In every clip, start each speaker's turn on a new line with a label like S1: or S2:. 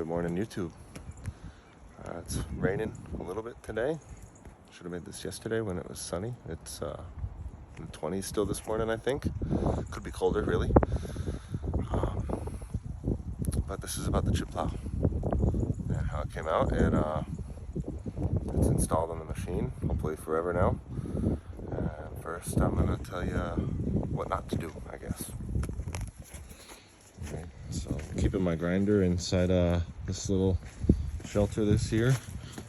S1: Good morning, YouTube. It's raining a little bit today. Should have made this yesterday when it was sunny. It's in the 20s still this morning, I think. Could be colder, really. But this is about the chip plow and how it came out. It's installed on the machine, hopefully forever now. And first, I'm going to tell you what not to do, I guess. Okay, so keeping my grinder inside this little shelter this year.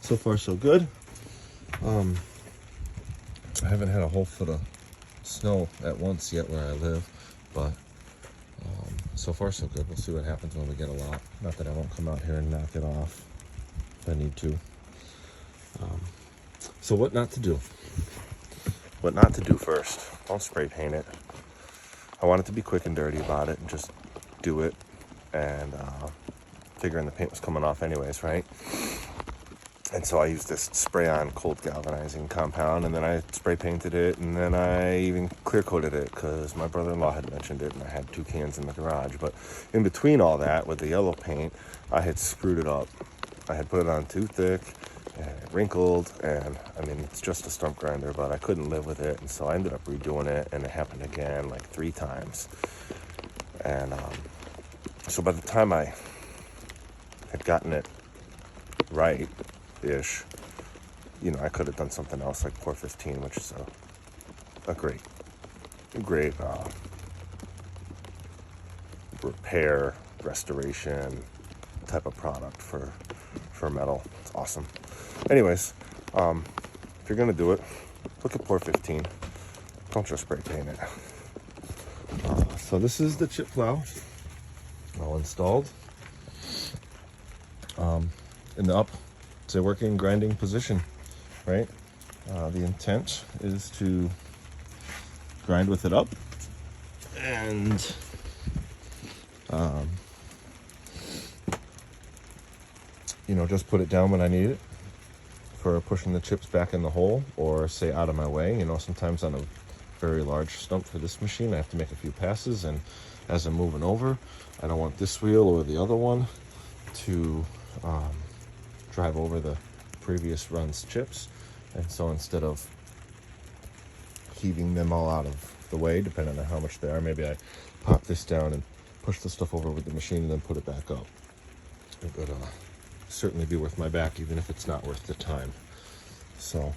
S1: So far so good. I haven't had a whole foot of snow at once yet where I live, but so far so good. We'll see what happens when we get a lot. Not that I won't come out here and knock it off if I need to. So what not to do? What not to do first. Don't spray paint it. I want it to be quick and dirty about it and just do it, and figuring the paint was coming off anyways, right? And so I used this spray-on cold galvanizing compound, and then I spray painted it, and then I even clear coated it because my brother-in-law had mentioned it, and I had 2 cans in the garage. But in between all that, with the yellow paint, I had screwed it up. I had put it on too thick, and it wrinkled, and I mean, it's just a stump grinder, but I couldn't live with it, and so I ended up redoing it, and it happened again like 3 times. And so by the time I had gotten it right-ish, you know, I could have done something else like Pour 15, which is a great repair, restoration type of product for metal. It's awesome. Anyways, if you're gonna do it, look at Pour 15. Don't just spray paint it. So this is the chip plow, all installed. In the it's a working grinding position, right? The intent is to grind with it up and you know, just put it down when I need it for pushing the chips back in the hole, or say out of my way. You know, sometimes on a very large stump for this machine I have to make a few passes, and as I'm moving over, I don't want this wheel or the other one to drive over the previous run's chips. And so instead of heaving them all out of the way, depending on how much they are, maybe I pop this down and push the stuff over with the machine and then put it back up. It would certainly be worth my back, even if it's not worth the time. So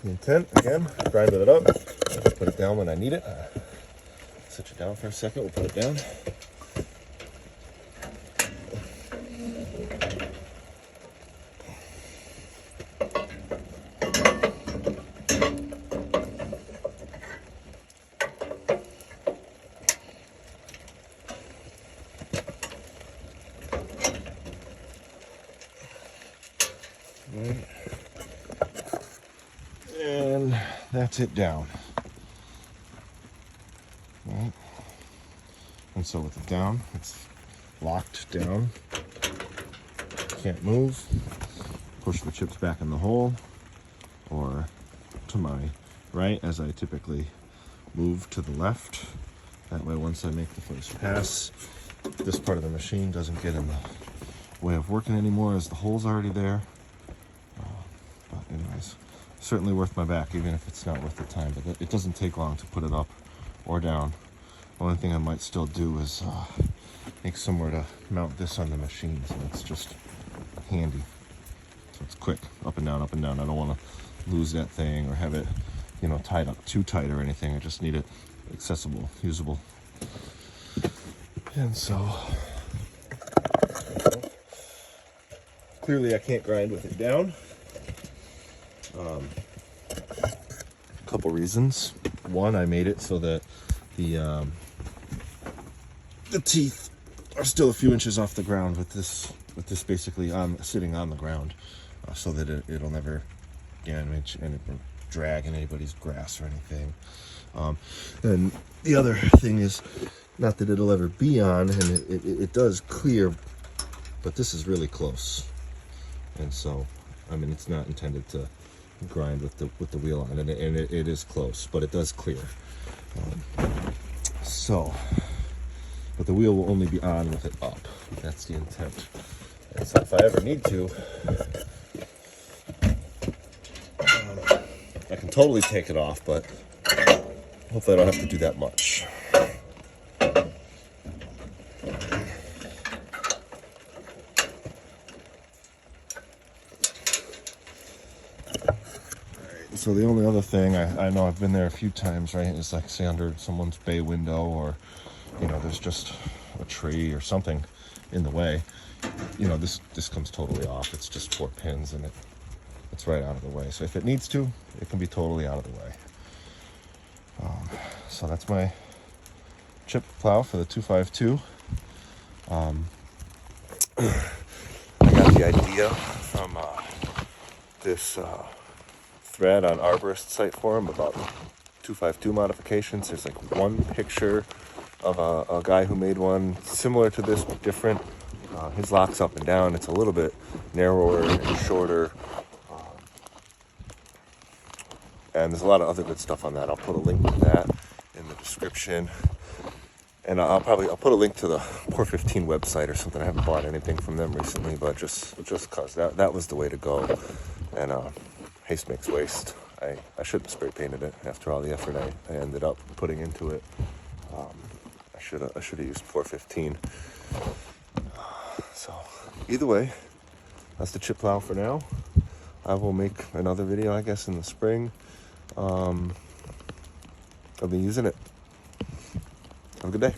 S1: the intent, again, grind with it up, put it down when I need it. Set it down for a second, we'll put it down. And that's it down. Right. And so with it down, it's locked down. Can't move. Push the chips back in the hole, or to my right, as I typically move to the left. That way, once I make the first pass, this part of the machine doesn't get in the way of working anymore, as the hole's already there. But anyways, certainly worth my back, even if it's not worth the time. But it doesn't take long to put it up or down. The only thing I might still do is make somewhere to mount this on the machine, so it's just handy. So it's quick, up and down, up and down. I don't want to lose that thing or have it, you know, tied up too tight or anything. I just need it accessible, usable. And so clearly I can't grind with it down. A couple reasons. One, I made it so that the teeth are still a few inches off the ground with this basically sitting on the ground, so that it'll never damage and drag in anybody's grass or anything. And the other thing is, not that it'll ever be on, and it does clear, but this is really close, and so I mean, it's not intended to grind with the wheel on, and it is close, but it does clear. So, but the wheel will only be on with it up. That's the intent. And so if I ever need to, I can totally take it off, but hopefully I don't have to do that much. So the only other thing, I know I've been there a few times, right, is like say under someone's bay window, or, you know, there's just a tree or something in the way. You know, this comes totally off. It's just 4 pins and it's right out of the way. So if it needs to, it can be totally out of the way. So that's my chip plow for the 252. I got the idea from this thread on ArboristSite forum about 252 modifications. There's like one picture of a guy who made one similar to this but different. His lock's up and down. It's a little bit narrower and shorter. And there's a lot of other good stuff on that. I'll put a link to that in the description. And I'll put a link to the Core 15 website or something. I haven't bought anything from them recently, but just cause that was the way to go. And haste makes waste. I should have spray painted it after all the effort I ended up putting into it. I should have used 415. So either way, that's the chip plow for now. I will make another video, I guess, in the spring. I'll be using it. Have a good day.